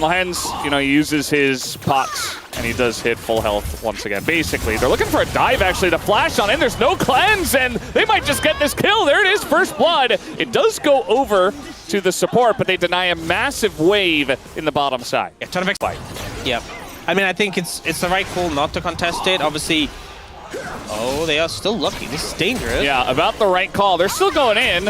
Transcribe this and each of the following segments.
Lehens, you know, uses his pots, and he does hit full health once again. Basically, they're looking for a dive, actually, to flash on in. There's no cleanse, and they might just get this kill. There it is, first blood. It does go over to the support, but they deny a massive wave in the bottom side. Yeah, ton of fight. Yeah. I mean, I think it's the right call not to contest it. Obviously, oh, they are still lucky. This is dangerous. Yeah, about the right call. They're still going in.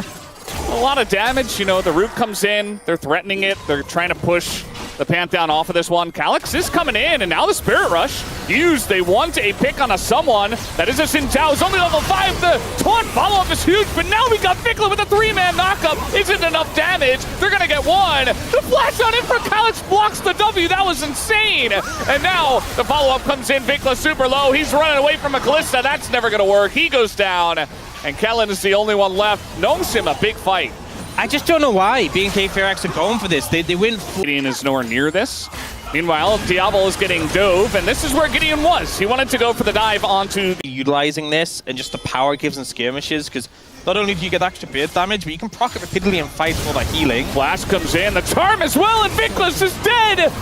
A lot of damage, you know, the root comes in, they're threatening it, they're trying to push the Pantheon off of this one. Calyx is coming in, and now the Spirit Rush used. They want a pick on someone. That is a Xin Zhao, who's only level 5. The taunt follow-up is huge, but now we got Vikla with a 3-man knockup. Isn't enough damage. They're going to get one. The flash on in for Calyx blocks the W. That was insane. And now the follow-up comes in. Vikla super low. He's running away from a Kalista. That's never going to work. He goes down, and Kellen is the only one left. Gnomeshim, a big fight. I just don't know why BNK FairX are going for this. They win. Gideon is nowhere near this. Meanwhile, Diablo is getting dove, and this is where Gideon was. He wanted to go for the dive onto... Utilizing this and just the power it gives in skirmishes, because not only do you get extra beard damage, but you can proc it repeatedly and fight for the healing. Flash comes in, the charm as well, and Viklas is dead!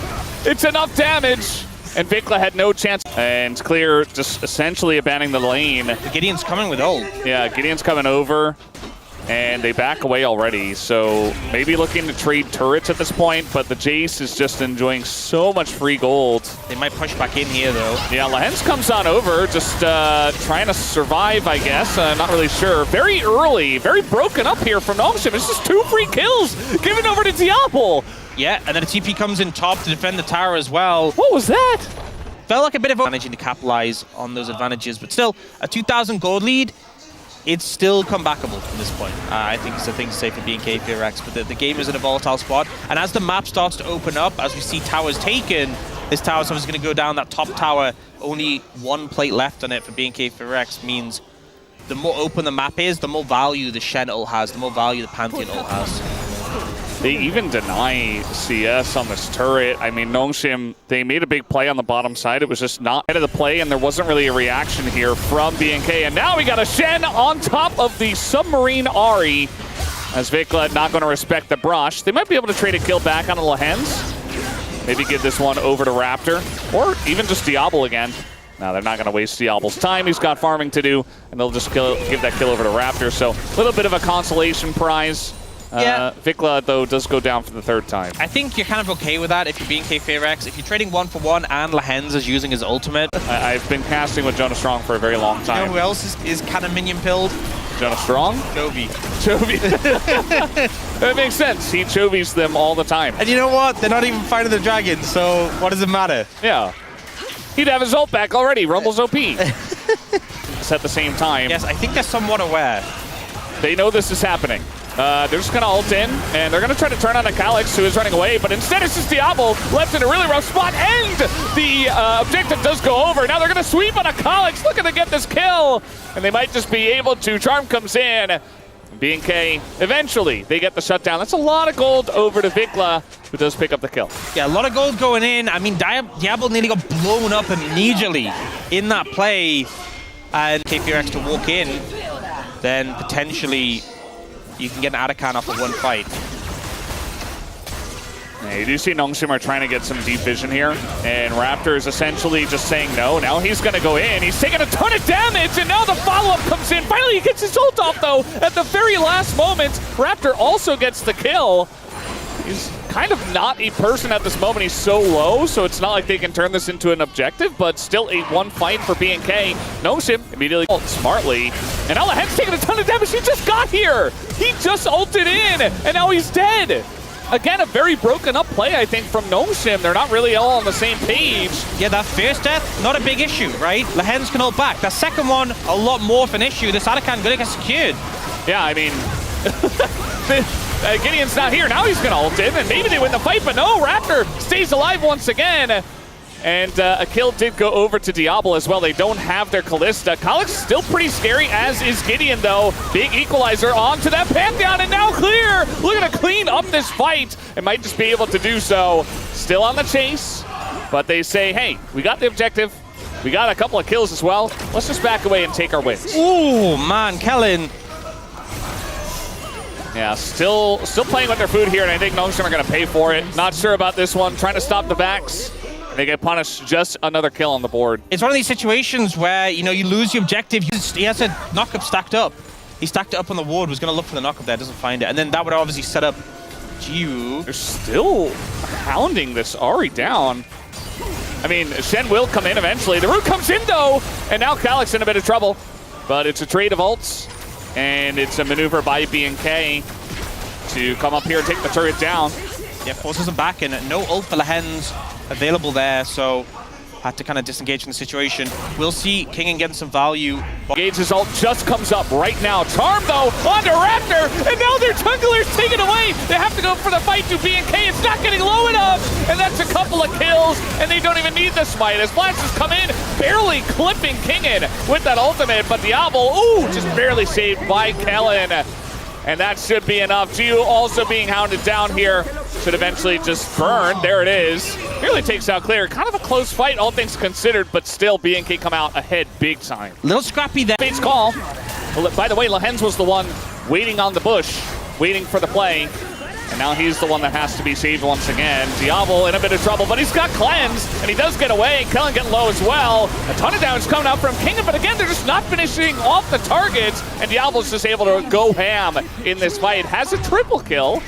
It's enough damage, and Vikla had no chance. And Clear just essentially abandoning the lane. Gideon's coming with ult. Yeah, Gideon's coming over. And they back away already, so maybe looking to trade turrets at this point, but the Jace is just enjoying so much free gold. They might push back in here, though. Yeah, Lehens comes on over, just trying to survive, I guess. Not really sure. Very early, very broken up here from Gnomeshim. It's just 2 free kills given over to Diablo. Yeah, and then a TP comes in top to defend the tower as well. What was that? Felt like a bit of managing to capitalize on those advantages, but still, a 2,000 gold lead. It's still comebackable at this point. I think it's a thing to say for BNK FairX, but the game is in a volatile spot. And as the map starts to open up, as we see towers taken, this tower is obviously going to go down. That top tower, only 1 plate left on it for BNK FairX, means the more open the map is, the more value the Shen ult has, the more value the Pantheon ult has. They even deny CS on this turret. I mean, Gnomeshim, they made a big play on the bottom side. It was just not ahead of the play, and there wasn't really a reaction here from BNK. And now we got a Shen on top of the Submarine Ahri, as Vikla not going to respect the brush. They might be able to trade a kill back on the Lehens. Maybe give this one over to Raptor, or even just Diablo again. Now they're not going to waste Diablo's time. He's got farming to do, and they'll just give that kill over to Raptor. So a little bit of a consolation prize. Yeah. Vikla, though, does go down for the 3rd time. BNK think you're kind of okay with that if you're BNK FairX. If you're trading 1-for-1 and Lehens is using his ultimate. I've been casting with Jonah Strong for a very long time. You know who else is kind of minion pilled? Jonah Strong? Chovy. Chovy. That makes sense. He Chovies them all the time. And you know what? They're not even fighting the dragon, so what does it matter? Yeah. He'd have his ult back already. Rumble's OP. It's at the same time. Yes, I think they're somewhat aware. They know this is happening. They're just going to ult in, and they're going to try to turn on a Calyx, who is running away, but instead it's just Diablo left in a really rough spot, and the objective does go over. Now they're going to sweep on a Calyx, looking to get this kill, and they might just be able to. Charm comes in. BNK, eventually, they get the shutdown. That's a lot of gold over to Vikla, who does pick up the kill. Yeah, a lot of gold going in. I mean, Diablo nearly got blown up immediately in that play, and KFX to walk in, then potentially you can get an Atakan off of 1 fight. Yeah, you do see Gnomeshim are trying to get some deep vision here, and Raptor is essentially just saying no. Now he's going to go in. He's taking a ton of damage, and now the follow-up comes in. Finally, he gets his ult off, though, at the very last moment. Raptor also gets the kill. He's kind of not a person at this moment. He's so low, so it's not like they can turn this into an objective, but still a 1 fight for BNK. Gnomeshim immediately ult smartly, and now Lehens taking a ton of damage. He just got here. He just ulted in, and now he's dead. Again, a very broken up play, I think, from Gnomeshim. They're not really all on the same page. Yeah, that first death, not a big issue, right? Lehens can ult back. That second one, a lot more of an issue. This Atakan gonna get secured. Yeah, I mean, Gideon's not here. Now he's gonna ult in, and maybe they win the fight, but no, Raptor stays alive once again. And a kill did go over to Diablo as well. They don't have their Kalista. Calyx is still pretty scary, as is Gideon, though. Big equalizer onto that Pantheon, and now Clear looking to clean up this fight. It might just be able to do so. Still on the chase, but they say, hey, we got the objective. We got a couple of kills as well. Let's just back away and take our wins. Ooh, man, Kellen. Yeah, still playing with their food here, and I think Notion are going to pay for it. Not sure about this one. Trying to stop the backs. And they get punished. Just another kill on the board. It's one of these situations where, you know, you lose the objective. He has a knock-up stacked up. He stacked it up on the ward, was going to look for the knock-up there, doesn't find it. And then that would obviously set up Jiu. They're still hounding this Ahri down. I mean, Shen will come in eventually. The root comes in, though, and now Calyx in a bit of trouble. But it's a trade of ults, and it's a maneuver by BNK to come up here and take the turret down. Yeah, forces him back, and no ult for Lehens available there, so had to kind of disengage from the situation. We'll see Kingen getting some value. Gage's ult just comes up right now. Charm, though, onto Raptor, and now their jungler's taken away. They have to go for the fight to BNK. It's not getting low enough, and that's a couple of kills, and they don't even need the smite. As flashes come in, barely clipping Kingen with that ultimate, but Diablo, ooh, just barely saved by Kellen. And that should be enough. Jiu also being hounded down here. Should eventually just burn. There it is. Nearly takes out Clear. Kind of a close fight, all things considered, but still BNK come out ahead big time. Little scrappy there. Fate's call. Well, by the way, Lehens was the one waiting on the bush, waiting for the play. And now he's the one that has to be saved once again. Diablo in a bit of trouble, but he's got cleanse, and he does get away. Kellen getting low as well. A ton of damage coming out from Kingen, but again, they're just not finishing off the targets, and Diablo's just able to go ham in this fight. Has a triple kill.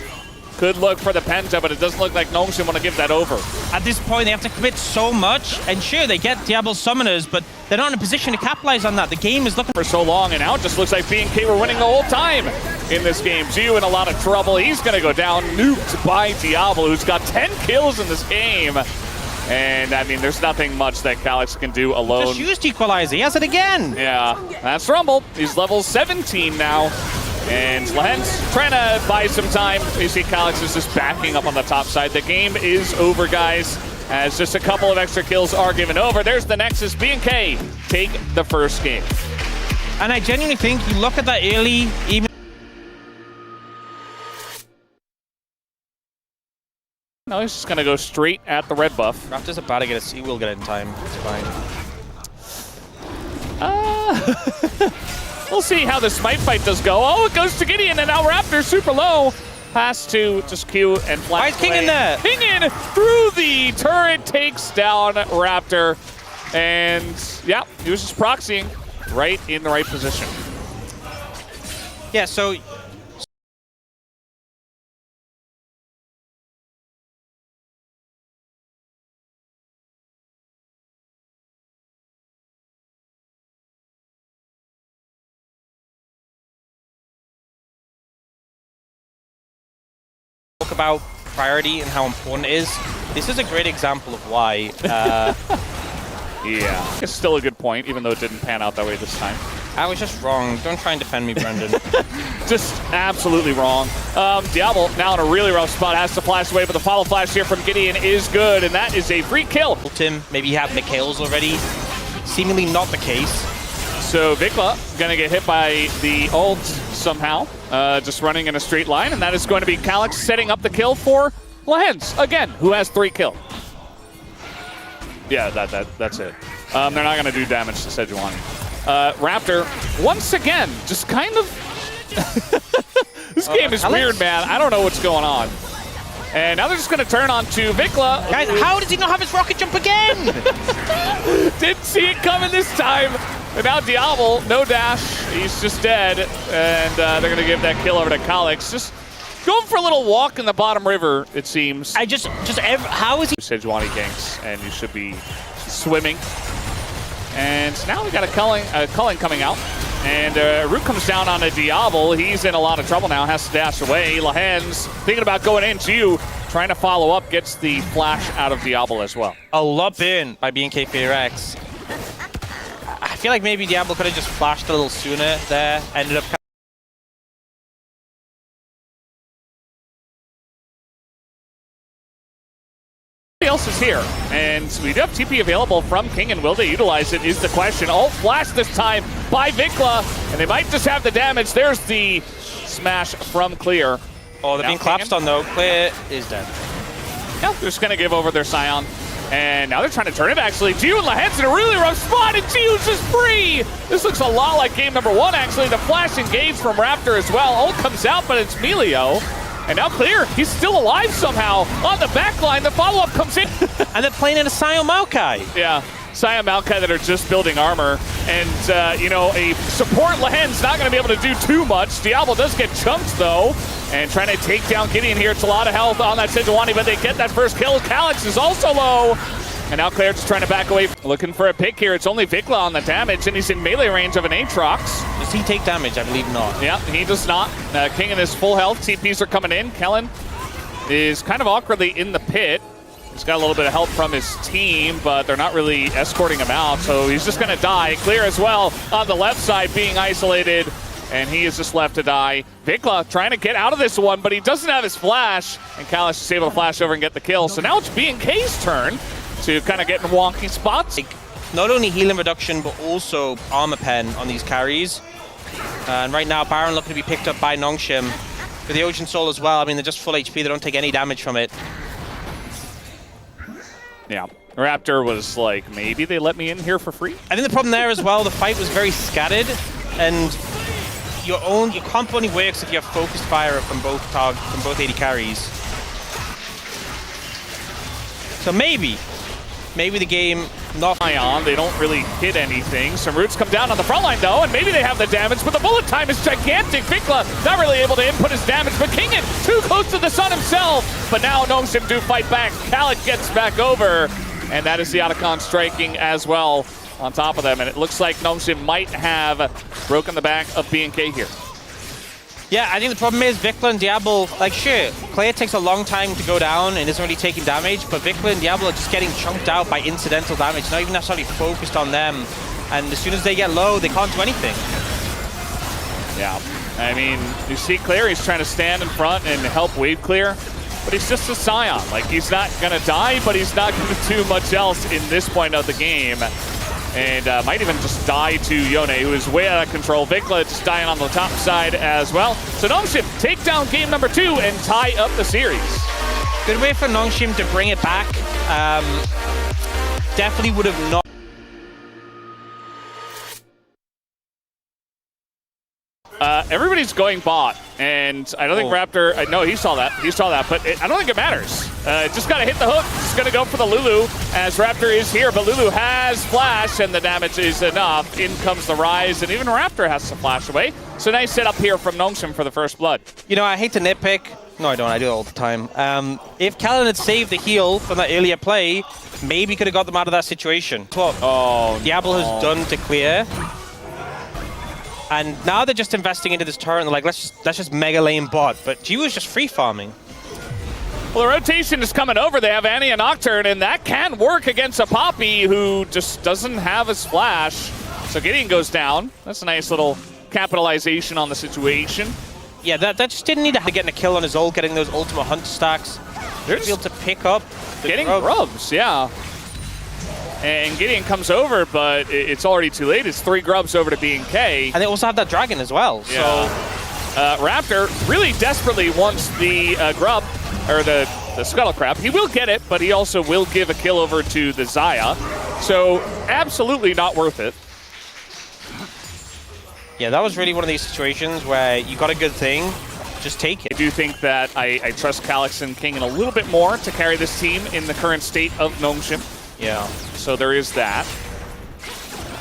Could look for the Penta, but it doesn't look like Gnomes want to give that over. At this point, they have to commit so much, and sure, they get Diablo's summoners, but they're not in a position to capitalize on that. The game is looking for so long, and now it just looks like BNK were winning the whole time in this game. Jiu in a lot of trouble. He's going to go down, nuked by Diablo, who's got 10 kills in this game. And, I mean, there's nothing much that Calyx can do alone. Just used Equalizer. He has it again. Yeah, that's Rumble. He's level 17 now. And Lehens trying to buy some time. You see Calyx is just backing up on the top side. The game is over, guys, as just a couple of extra kills are given over. There's the Nexus. BNK take the first game. And I genuinely think you look at that early, even... No, he's just going to go straight at the red buff. Raptor's about to get it. He will get it in time. It's fine. We'll see how the smite fight does go. Oh, it goes to Gideon, and now Raptor's super low. Pass to just Q and flash. Why is Kingen there? Kingen through the turret takes down Raptor. And, yeah, he was just proxying right in the right position. Yeah, so... about priority and how important it is. This is a great example of why. Yeah, it's still a good point, even though it didn't pan out that way this time. I was just wrong. Don't try and defend me, Brendan. Just absolutely wrong. Diablo now in a really rough spot, has to flash away, but the follow flash here from Gideon is good, and that is a free kill. Tim, maybe you have Mikhail's already. Seemingly not the case. So Vikla gonna get hit by the ult somehow, just running in a straight line, and that is going to be Calyx setting up the kill for Lehens, again, who has 3 kills. Yeah, that's it. They're not gonna do damage to Sejuani. Raptor, once again, just kind of... This game is weird, man. I don't know what's going on. And now they're just gonna turn on to Vikla. Guys, how does he not have his rocket jump again? Didn't see it coming this time. And now Diablo, no dash, he's just dead. And they're going to give that kill over to Calyx. Just going for a little walk in the bottom river, it seems. How is he? Sejuani ganks, and you should be swimming. And now we got a Culling coming out. And Root comes down on a Diablo. He's in a lot of trouble now, has to dash away. Lehens thinking about going in. Jiu trying to follow up, gets the flash out of Diablo as well. A lot in by BNK FaderX. I feel like maybe Diablo could have just flashed a little sooner there. Ended up... else is here, and we do have TP available from Kingen. Will they utilize it is the question. Ult flash this time by Vikla, and they might just have the damage. There's the smash from Clear. Oh, they're being collapsed on though. Clear is dead. Yeah, they're just going to give over their Scion. And now they're trying to turn it, actually. Gio and Lahen's in a really rough spot, and Gio's just free! This looks a lot like game number 1, actually. The flash engage from Raptor as well. Ult comes out, but it's Melio. And now Clear, he's still alive somehow. On the back line, the follow-up comes in. And they're playing in a Sion Maokai. Yeah, Sion Maokai that are just building armor. And, you know, a support Lahen's not going to be able to do too much. Diablo does get chunked, though. And trying to take down Gideon here. It's a lot of health on that Sejuani, but they get that first kill. Calyx is also low. And now Claire just trying to back away. Looking for a pick here. It's only Vikla on the damage, and he's in melee range of an Aatrox. Does he take damage? I believe not. Yeah, he does not. King in his full health. TPs are coming in. Kellen is kind of awkwardly in the pit. He's got a little bit of help from his team, but they're not really escorting him out, so he's just going to die. Clear as well on the left side, being isolated, and he is just left to die. Vikla trying to get out of this one, but he doesn't have his flash, and Kalish is able to flash over and get the kill. So now it's BNK's turn to kind of get in wonky spots. Not only healing reduction, but also armor pen on these carries. And right now, Baron looking to be picked up by Nongshim. With the Ocean Soul as well, I mean, they're just full HP. They don't take any damage from it. Yeah, Raptor was like, maybe they let me in here for free? I think the problem there as well, the fight was very scattered, and your comp only works if you have focused fire from both AD carries. So maybe the game not on. They don't really hit anything. Some roots come down on the front line though, and maybe they have the damage, but the bullet time is gigantic. Vikla not really able to input his damage, but Kingen too close to the sun himself. But now Nongshim do fight back. Khaled gets back over, and that is the Otacon striking as well on top of them. And it looks like Nongshim might have broken the back of BNK here. Yeah, I think the problem is Vikla and Diablo, like sure, Claire takes a long time to go down and isn't really taking damage, but Vikla and Diablo are just getting chunked out by incidental damage, not even necessarily focused on them. And as soon as they get low, they can't do anything. Yeah, I mean, you see Claire, he's trying to stand in front and help wave clear, but he's just a Scion. Like, he's not gonna die, but he's not gonna do much else in this point of the game. And might even just die to Yone, who is way out of control. Vikla just dying on the top side as well. So Nongshim take down game number 2 and tie up the series. Good way for Nongshim to bring it back. Definitely would have not. Everybody's going bot, and I don't think Raptor, no, he saw that, but I don't think it matters. Just gotta hit the hook, just gonna go for the Lulu, as Raptor is here, but Lulu has flash, and the damage is enough. In comes the Rise, and even Raptor has to flash away. So nice setup here from Nongshim for the first blood. You know, I hate to nitpick. No, I don't, I do it all the time. If Callan had saved the heal from that earlier play, maybe could have got them out of that situation. What Diablo has done to clear. And now they're just investing into this turret, and they're like, let's just mega lane bot. But Gio is just free farming. Well, the rotation is coming over. They have Annie and Nocturne, and that can work against a Poppy who just doesn't have his flash. So Gideon goes down. That's a nice little capitalization on the situation. Yeah, that just didn't need to get a kill on his ult, getting those ultimate hunt stacks. They're able to pick up the getting grubs, yeah. And Gideon comes over, but it's already too late. It's 3 grubs over to BNK. And they also have that dragon as well. Yeah. So Raptor really desperately wants the grub, or the Scuttle Crab. He will get it, but he also will give a kill over to the Xayah. So absolutely not worth it. Yeah, that was really one of these situations where you got a good thing, just take it. I do think that I trust Calyx and King a little bit more to carry this team in the current state of Nongshim. Yeah. So there is that.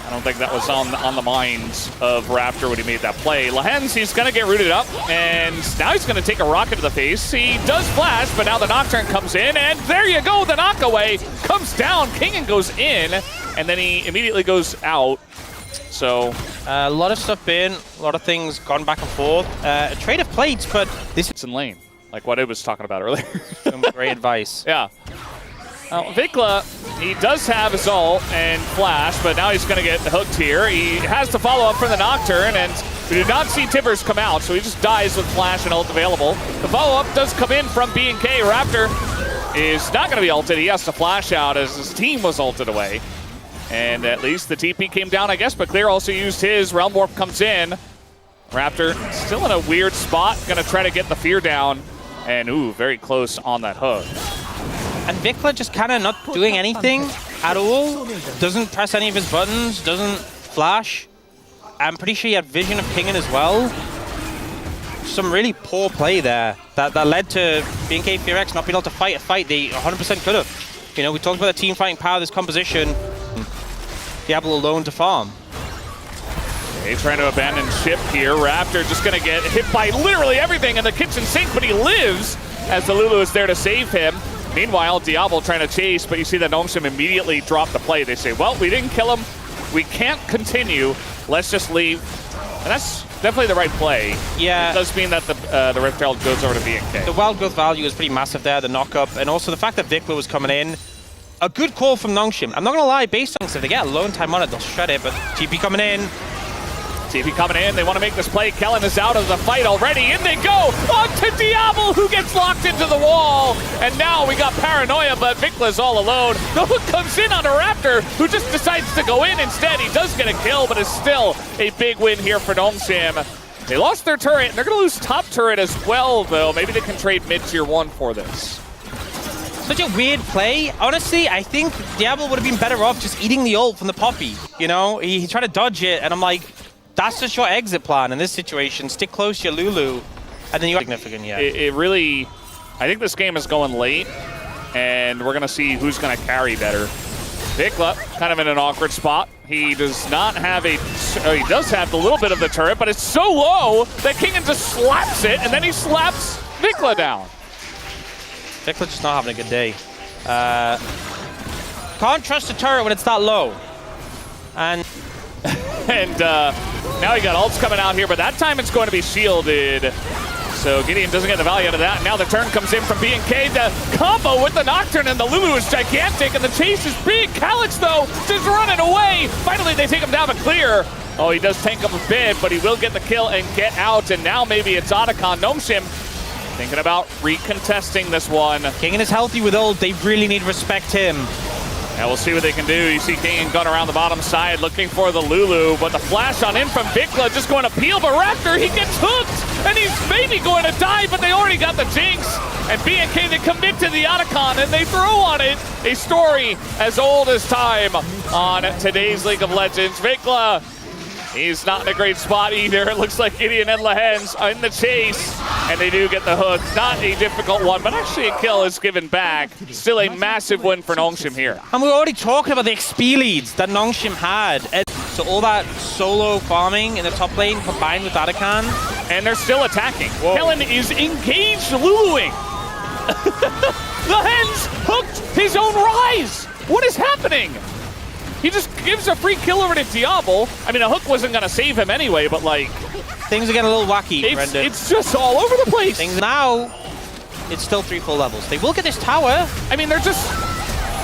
I don't think that was on the minds of Raptor when he made that play. Lahen's, he's going to get rooted up, and now he's going to take a rocket to the face. He does flash, but now the Nocturne comes in, and there you go, the knockaway comes down. Kingen goes in, and then he immediately goes out. So a lot of stuff been, a lot of things gone back and forth. A trade of plates, but this is in lane, like what I was talking about earlier. Some great advice. Yeah. Vikla, he does have his ult and flash, but now he's going to get hooked here. He has to follow up from the Nocturne, and we did not see Tibbers come out, so he just dies with flash and ult available. The follow-up does come in from BNK. Raptor is not going to be ulted. He has to flash out as his team was ulted away. And at least the TP came down, I guess, but Clear also used his. Realm Warp comes in. Raptor still in a weird spot, going to try to get the fear down. And, ooh, very close on that hook. And Vikla just kind of not doing anything at all. Doesn't press any of his buttons, doesn't flash. I'm pretty sure he had vision of Kingen as well. Some really poor play there that led to BNK FearX not being able to fight a fight they 100% could have. You know, we talked about the team fighting power of this composition. Diablo alone to farm. He's trying to abandon ship here. Raptor just going to get hit by literally everything in the kitchen sink, but he lives as the Lulu is there to save him. Meanwhile, Diablo trying to chase, but you see that Gnome immediately drop the play. They say, well, we didn't kill him. We can't continue. Let's just leave. And that's definitely the right play. Yeah. It does mean that the Rift Herald goes over to BNK. The wild growth value is pretty massive there, the knock-up, and also the fact that Vikla was coming in. A good call from Nongshim. I'm not going to lie, based on if they get alone time on it, they'll shred it, but TP coming in. TP coming in, they want to make this play. Kellen is out of the fight already. In they go, on to Diablo, who gets locked into the wall. And now we got Paranoia, but Vikla's all alone. The hook comes in on a Raptor, who just decides to go in instead. He does get a kill, but it's still a big win here for Gnome. They lost their turret, and they're going to lose top turret as well, though. Maybe they can trade mid-tier 1 for this. Such a weird play. Honestly, I think Diablo would have been better off just eating the ult from the Poppy. You know, he tried to dodge it, and I'm like, that's just your exit plan in this situation. Stick close to your Lulu, and then you're significant, yeah. It really, I think this game is going late, and we're going to see who's going to carry better. Vikla, kind of in an awkward spot. He does not have he does have a little bit of the turret, but it's so low that Kingen just slaps it, and then he slaps Vikla down. Vikla's just not having a good day. Can't trust the turret when it's that low. And now he got ults coming out here, but that time it's going to be shielded. So Gideon doesn't get the value out of that. Now the turn comes in from BNK. The combo with the Nocturne and the Lulu is gigantic, and the chase is big. Calyx, though, just running away. Finally, they take him down to clear. Oh, he does tank up a bit, but he will get the kill and get out. And now maybe it's Otacon. Gnome thinking about recontesting this one. Kingen is healthy with ult. They really need to respect him. Yeah, we'll see what they can do. You see King and Gun around the bottom side looking for the Lulu, but the flash on in from Vikla just going to peel, but Raptor, he gets hooked, and he's maybe going to die, but they already got the Jinx. And BNK, they commit to the Otacon, and they throw on it a story as old as time on today's League of Legends. Vikla, he's not in a great spot either. It looks like Gideon and Lehens are in the chase, and they do get the hook. Not a difficult one, but actually a kill is given back. Still a massive win for Nongshim here. And we're already talking about the XP leads that Nongshim had. And so all that solo farming in the top lane combined with Otacon. And they're still attacking. Whoa. Kellen is engaged Luluing. Lehens hooked his own rise. What is happening? He just gives a free kill over to Diablo. I mean, a hook wasn't going to save him anyway, but like... Things are getting a little wacky, Brendan. It's just all over the place. Now, it's still 3 full levels. They will get this tower. I mean, they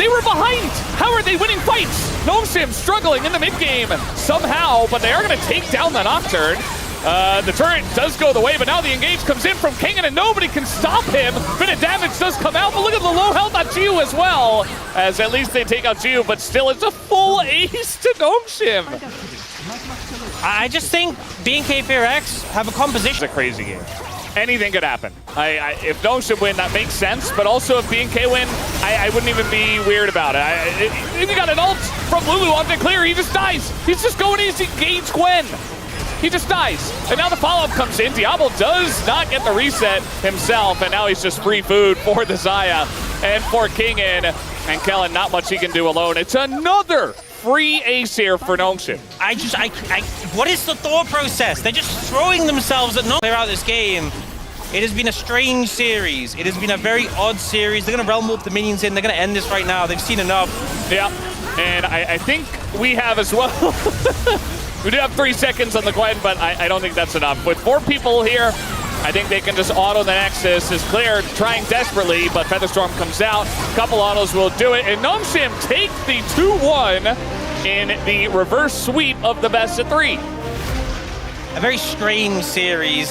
were behind. How are they winning fights? Gnome struggling in the mid game somehow, but they are going to take down the Nocturne. The turret does go the way, but now the engage comes in from Kingen, and nobody can stop him. Bit of damage does come out, but look at the low health on Jiu as well, as at least they take out Jiu, but still it's a full ace to Gnome. I just think BNK FearX have a composition. It's a crazy game. Anything could happen. If Gnome win, that makes sense, but also if BNK win, I wouldn't even be weird about it. If you got an ult from Lulu onto clear, he just dies. He's just going in to engage Gwen. He just dies. And now the follow-up comes in. Diablo does not get the reset himself, and now he's just free food for the Xayah and for Kingen. And Kellen, not much he can do alone. It's another free ace here for Nongshim. What is the thought process? They're just throwing themselves at Nongshim out this game. It has been a strange series. It has been a very odd series. They're going to realm warp the minions in. They're going to end this right now. They've seen enough. Yeah, and I think we have as well. We do have 3 seconds on the Gwen, but I don't think that's enough. With 4 people here, I think they can just auto the Nexus. Is clear, trying desperately, but Featherstorm comes out. A couple autos will do it, and Gnome take the 2-1 in the reverse sweep of the best of 3. A very strange series.